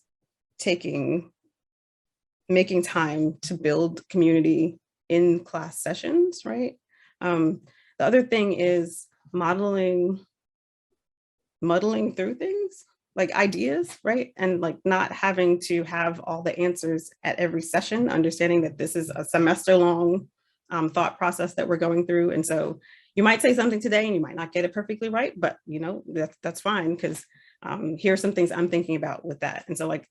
making time to build community in class sessions, right? The other thing is muddling through things, like ideas, right? And like not having to have all the answers at every session, understanding that this is a semester long thought process that we're going through. And so you might say something today and you might not get it perfectly right, but you know, that's fine, because here are some things I'm thinking about with that. And so like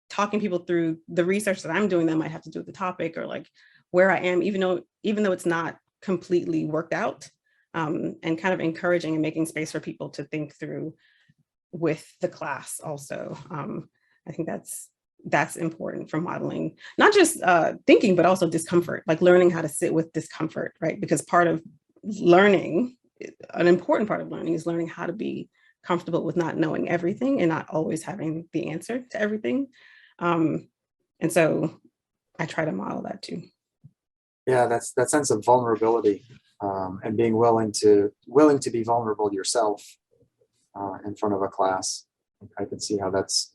talking people through the research that I'm doing that might have to do with the topic, or like where I am, even though it's not completely worked out, and kind of encouraging and making space for people to think through with the class also. I think that's important for modeling, not just thinking, but also discomfort, like learning how to sit with discomfort, right? Because part of learning, an important part of learning, is learning how to be comfortable with not knowing everything and not always having the answer to everything. And so I try to model that too. Yeah, that's that sense of vulnerability, and being willing to be vulnerable yourself in front of a class. I can see how that's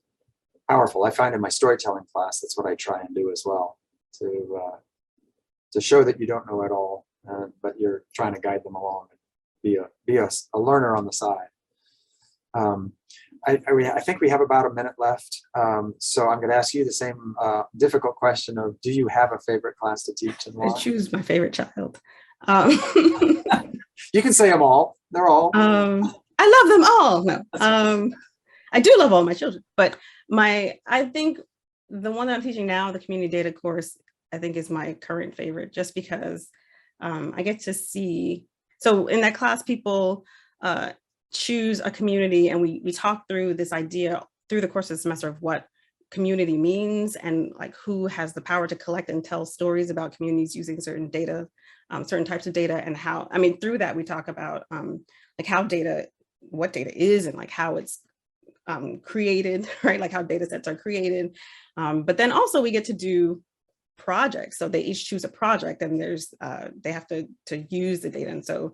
powerful. I find in my storytelling class, that's what I try and do as well, to show that you don't know it all, but you're trying to guide them along and be a learner on the side. I think we have about a minute left, so I'm going to ask you the same difficult question of, do you have a favorite class to teach and why? I choose my favorite child. You can say them all. They're all. I love them all. No, I do love all my children, but I think the one that I'm teaching now, the community data course, I think is my current favorite, just because I get to see. So in that class, people choose a community, and we talk through this idea through the course of the semester of what community means, and like who has the power to collect and tell stories about communities using certain data, certain types of data, and how, I mean, through that we talk about like what data is, and like how it's created, right? Like how data sets are created. But then also we get to do projects. So they each choose a project, and there's they have to use the data. And so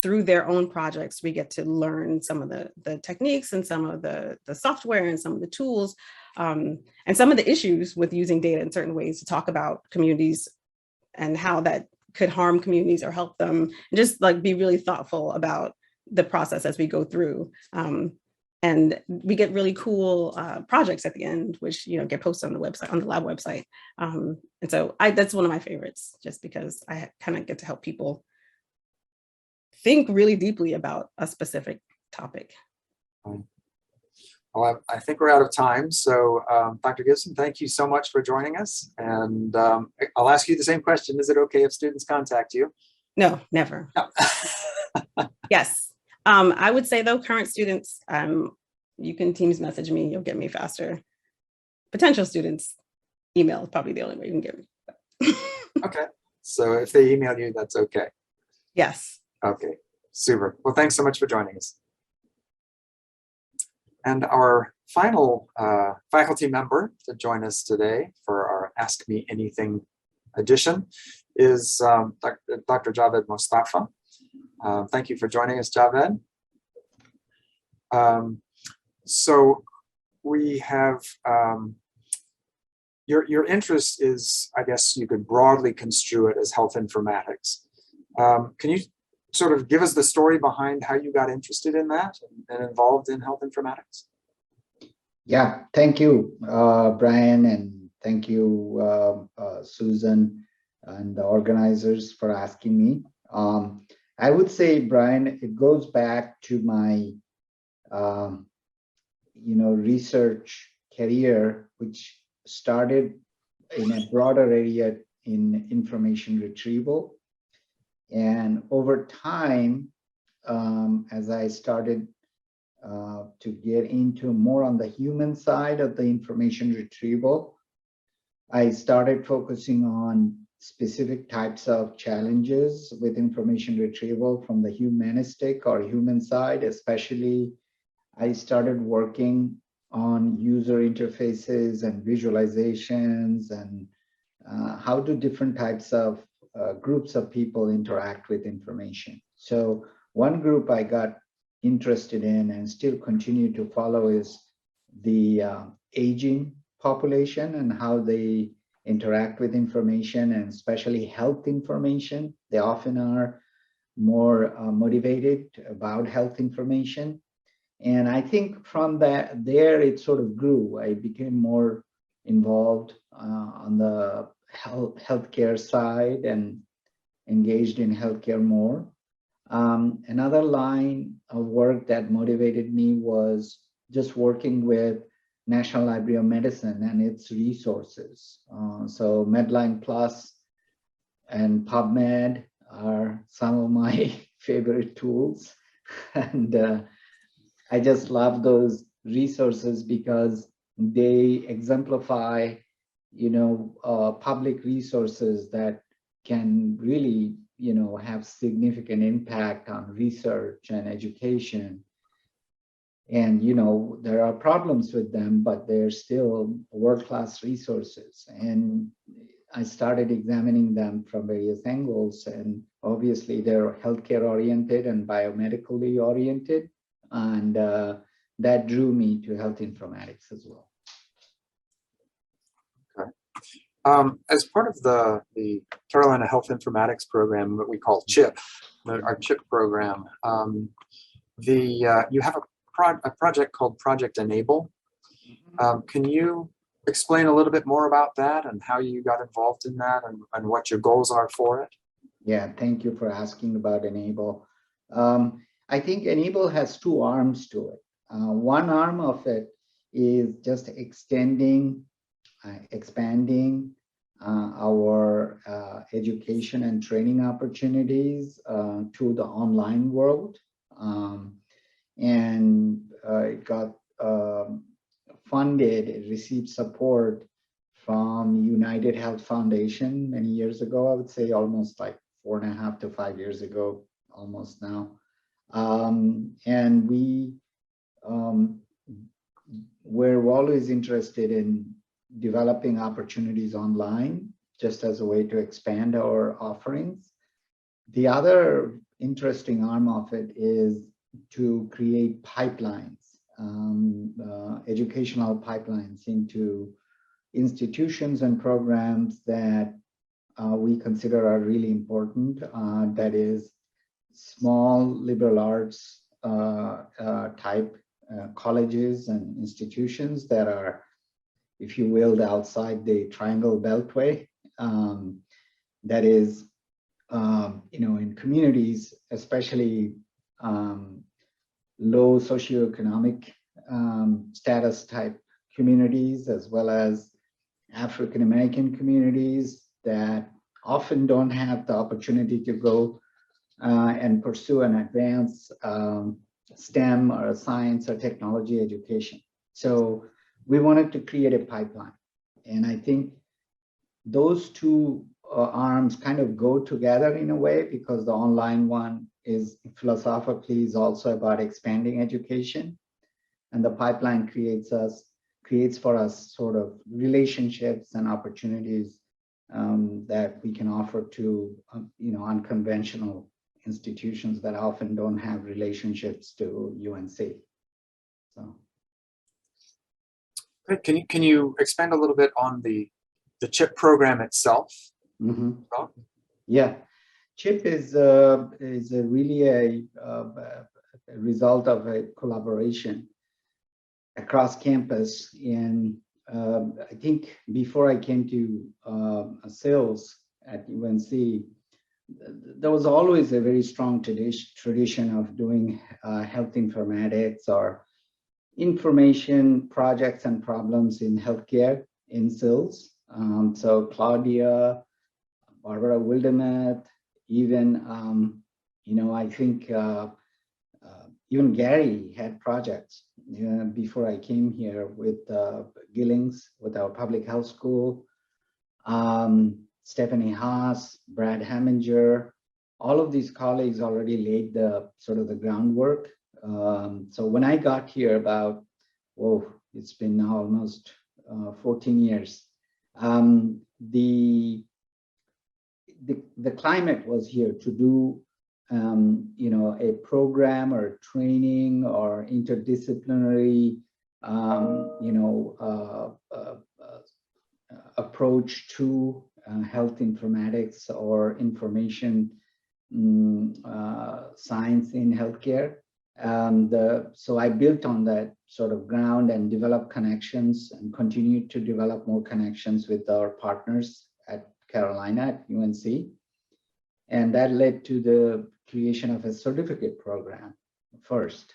through their own projects, we get to learn some of the techniques and some of the software and some of the tools, and some of the issues with using data in certain ways, to talk about communities and how that could harm communities or help them, and just like be really thoughtful about the process as we go through. And we get really cool projects at the end, which, you know, get posted on the website, on the lab website. And so that's one of my favorites, just because I kind of get to help people think really deeply about a specific topic. Well, I think we're out of time. So Dr. Gibson, thank you so much for joining us. And I'll ask you the same question. Is it okay if students contact you? No, never. No. Yes. I would say though, current students, you can Teams message me, you'll get me faster. Potential students, email is probably the only way you can get me. Okay. So if they email you, that's okay. Yes. Okay, super. Well, thanks so much for joining us. And our final faculty member to join us today for our Ask Me Anything edition is Dr. Javed Mostafa. Thank you for joining us, Javed. So we have, your interest is, I guess you could broadly construe it as health informatics. Can you sort of give us the story behind how you got interested in that and involved in health informatics? Yeah, thank you, Brian, and thank you, Susan, and the organizers for asking me. I would say, Brian, it goes back to my, research career, which started in a broader area in information retrieval. And over time, as I started to get into more on the human side of the information retrieval, I started focusing on specific types of challenges with information retrieval from the humanistic or human side. Especially, I started working on user interfaces and visualizations and how do different types of groups of people interact with information. So one group I got interested in and still continue to follow is the aging population and how they interact with information, and especially health information. They often are more motivated about health information. And I think from there it sort of grew. I became more involved on the healthcare side and engaged in healthcare more. Another line of work that motivated me was just working with National Library of Medicine and its resources. So Medline Plus and PubMed are some of my favorite tools. And I just love those resources because they exemplify, public resources that can really, have significant impact on research and education. And, there are problems with them, but they're still world-class resources. And I started examining them from various angles. And obviously, they're healthcare oriented and biomedically oriented. And that drew me to health informatics as well. Okay. As part of the Carolina Health Informatics program that we call CHIP, our CHIP program, you have a project called Project Enable. Can you explain a little bit more about that and how you got involved in that and what your goals are for it? Yeah, thank you for asking about Enable. I think Enable has two arms to it. One arm of it is just expanding our education and training opportunities to the online world. It got funded, it received support from United Health Foundation many years ago. I would say almost like 4.5 to 5 years ago, almost now. And we were always interested in developing opportunities online, just as a way to expand our offerings. The other interesting arm of it is to create pipelines, educational pipelines into institutions and programs that we consider are really important. That is small liberal arts type colleges and institutions that are, if you will, outside the Triangle Beltway. That is, in communities, especially low socioeconomic status type communities, as well as African American communities that often don't have the opportunity to go and pursue an advanced STEM or science or technology education. So we wanted to create a pipeline. And I think those two arms kind of go together in a way, because the online one is philosophically is also about expanding education. And the pipeline creates for us sort of relationships and opportunities that we can offer to unconventional institutions that often don't have relationships to UNC. So, can you expand a little bit on the CHIP program itself? mm-hmm. Oh. Yeah, CHIP is really a result of a collaboration across campus. And I think before I came to SILS at UNC, there was always a very strong tradition of doing health informatics or information projects and problems in healthcare in SILS. So Claudia, Barbara Wildermuth, even, I think even Gary had projects before I came here with Gillings, with our public health school. Stephanie Haas, Brad Hemminger, all of these colleagues already laid the sort of the groundwork. So when I got here about, It's been now almost 14 years. The climate was here to do, a program or training or interdisciplinary, approach to health informatics or information science in healthcare. So I built on that sort of ground and developed connections and continued to develop more connections with our partners at Carolina, at UNC. And that led to the creation of a certificate program first.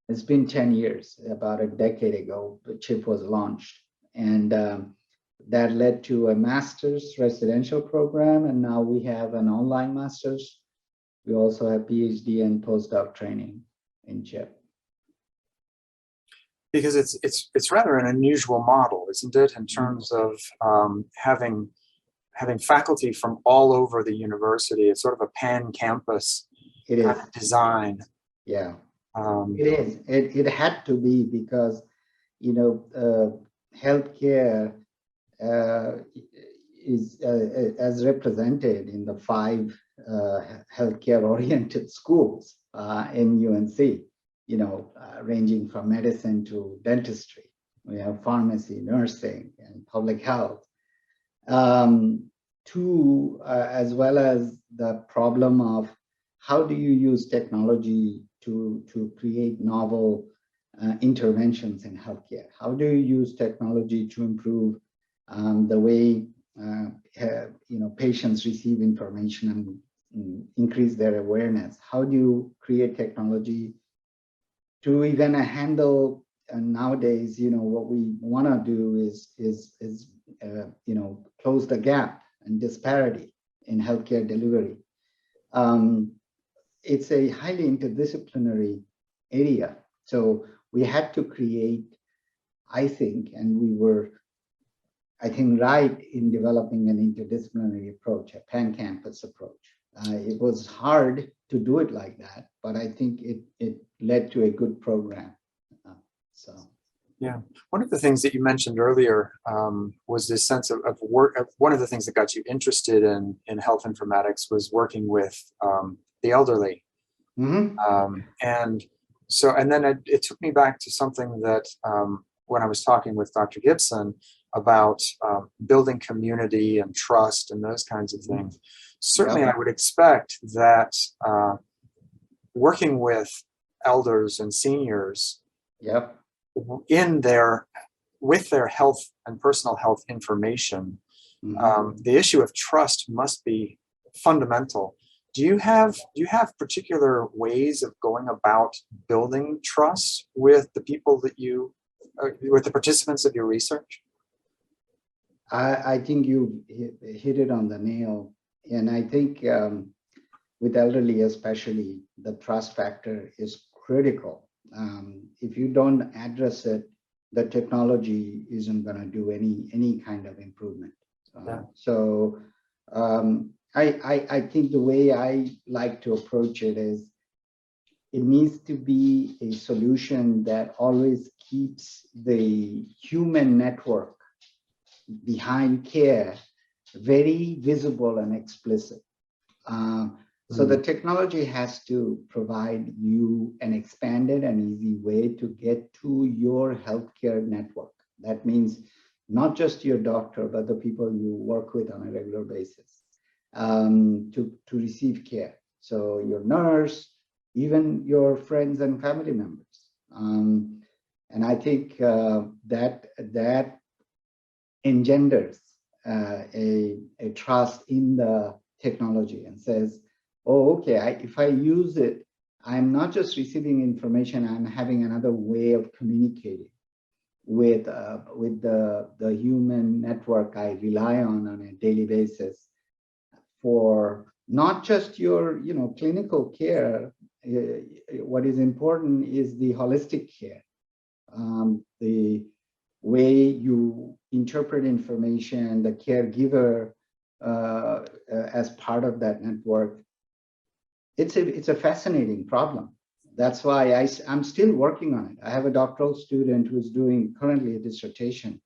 It's been 10 years, about a decade ago, the chip was launched. And that led to a master's residential program. And now we have an online master's. We also have PhD and postdoc training in chip. Because it's rather an unusual model, isn't it, in terms of having faculty from all over the university. It's sort of a pan-campus It is. kind of design. Yeah, it is. It had to be because, healthcare is as represented in the 5 healthcare-oriented schools in UNC, ranging from medicine to dentistry. We have pharmacy, nursing, and public health. As well as the problem of how do you use technology to create novel interventions in healthcare? How do you use technology to improve the way patients receive information and increase their awareness? How do you create technology to even handle nowadays? What we want to do is close the gap and disparity in healthcare delivery. It's a highly interdisciplinary area. So we had to create, I think, and we were, right in developing an interdisciplinary approach, a pan-campus approach. It was hard to do it like that, but I think it led to a good program. Yeah, one of the things that you mentioned earlier was this sense of work. One of the things that got you interested in health informatics was working with the elderly. Mm-hmm. And then it took me back to something that when I was talking with Dr. Gibson about building community and trust and those kinds of things. Certainly, I would expect that working with elders and seniors with their health and personal health information, the issue of trust must be fundamental. Do you have particular ways of going about building trust with the people that with the participants of your research? I think you hit it on the nail. And I think with elderly especially, the trust factor is critical. If you don't address it, the technology isn't going to do any kind of improvement. So I think the way I like to approach it is it needs to be a solution that always keeps the human network behind care very visible and explicit. So the technology has to provide you an expanded and easy way to get to your healthcare network. That means not just your doctor, but the people you work with on a regular basis to receive care. So your nurse, even your friends and family members. And I think that engenders a trust in the technology and says, oh, okay, if I use it, I'm not just receiving information, I'm having another way of communicating with the human network I rely on a daily basis for not just your clinical care. What is important is the holistic care, the way you interpret information, the caregiver as part of that network. It's a fascinating problem, that's why I'm still working on it. I have a doctoral student who's doing currently a dissertation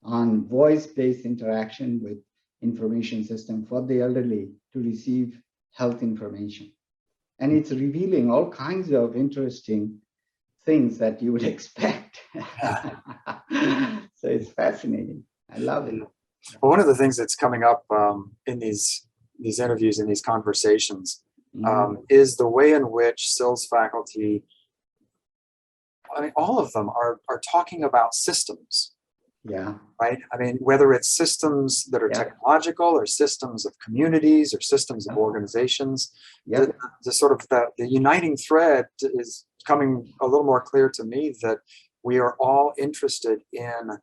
on voice-based interaction with information system for the elderly to receive health information. And it's revealing all kinds of interesting things that you would expect. So it's fascinating. I love it. Well, one of the things that's coming up in these interviews and these conversations is the way in which SILS faculty, I mean, all of them are talking about systems. Yeah. Right. I mean, whether it's systems that are technological or systems of communities or systems of organizations, the sort of the uniting thread is coming a little more clear to me that we are all interested in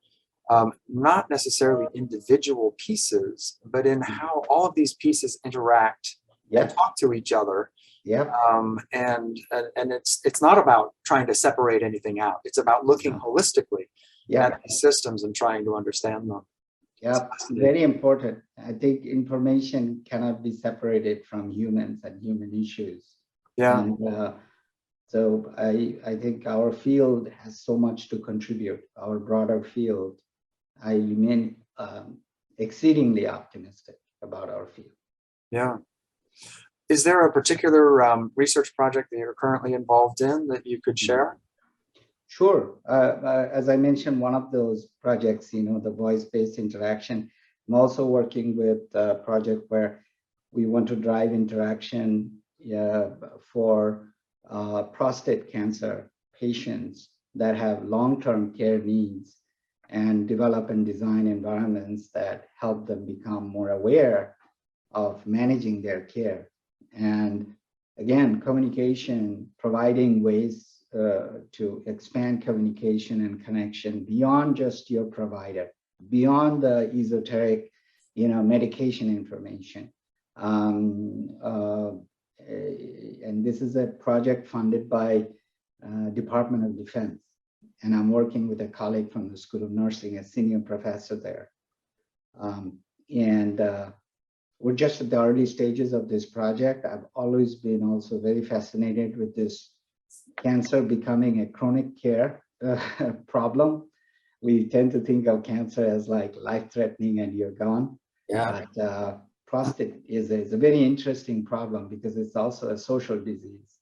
not necessarily individual pieces, but in how all of these pieces interact and talk to each other. And it's not about trying to separate anything out. It's about looking holistically at these systems and trying to understand them. Very important. I think information cannot be separated from humans and human issues. And so I think our field has so much to contribute, our broader field. I remain exceedingly optimistic about our field. Yeah. Is there a particular research project that you're currently involved in that you could share? Sure. As I mentioned, one of those projects, the voice-based interaction, I'm also working with a project where we want to drive interaction for prostate cancer patients that have long-term care needs and develop and design environments that help them become more aware of managing their care. And again, communication, providing ways to expand communication and connection beyond just your provider, beyond the esoteric, medication information. And this is a project funded by Department of Defense. And I'm working with a colleague from the School of Nursing, a senior professor there. We're just at the early stages of this project. I've always been also very fascinated with this cancer becoming a chronic care problem. We tend to think of cancer as like life-threatening and you're gone. But prostate is a very interesting problem because it's also a social disease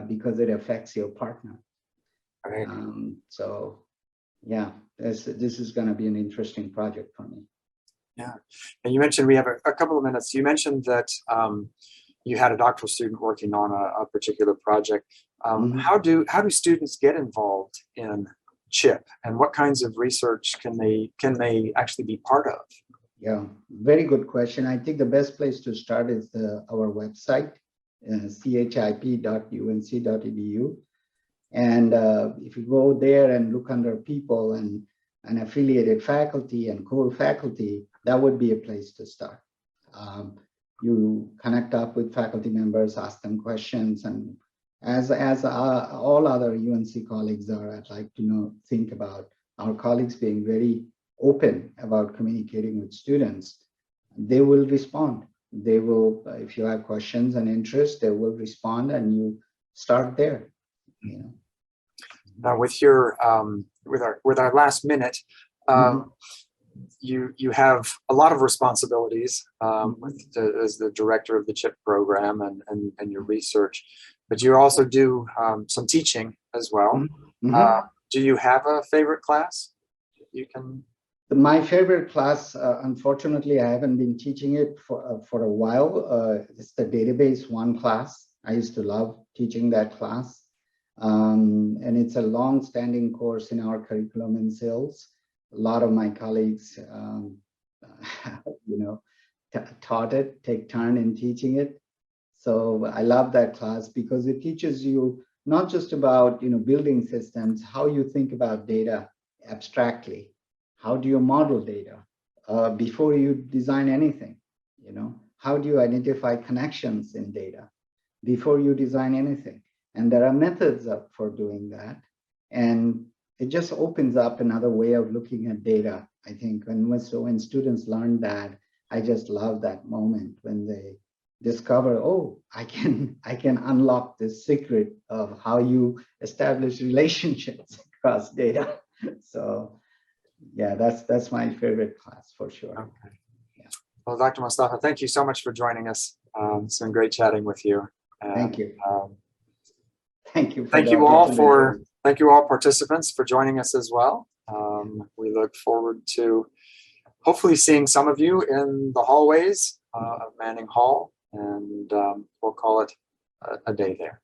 because it affects your partner. Right. So yeah, this is going to be an interesting project for me. Yeah. And you mentioned, we have a couple of minutes. You mentioned that you had a doctoral student working on a particular project. How do students get involved in CHIP, and what kinds of research can they actually be part of? Yeah, very good question. I think the best place to start is our website, chip.unc.edu. And if you go there and look under people and affiliated faculty and core faculty, that would be a place to start. You connect up with faculty members, ask them questions, and as all other UNC colleagues are, I'd like to think about our colleagues being very open about communicating with students. They will respond. They will, if you have questions and interest, they will respond, and you start there. Now, with your with our last minute, you have a lot of responsibilities as the director of the CHIP program and your research, but you also do some teaching as well. Do you have a favorite class you can? My favorite class, unfortunately, I haven't been teaching it for a while. It's the database 1 class. I used to love teaching that class. And it's a long-standing course in our curriculum in SILS. A lot of my colleagues, taught it, take turn in teaching it. So I love that class because it teaches you not just about, building systems, how you think about data abstractly. How do you model data before you design anything? How do you identify connections in data before you design anything? And there are methods for doing that. And it just opens up another way of looking at data. I think when students learn that, I just love that moment when discover, oh, I can unlock the secret of how you establish relationships across data. So yeah, that's my favorite class for sure. Okay. Well, Dr. Mostafa, thank you so much for joining us. It's been great chatting with you. Thank you. Thank you. Thank you all participants for joining us as well. We look forward to hopefully seeing some of you in the hallways of Manning Hall, and we'll call it a day there.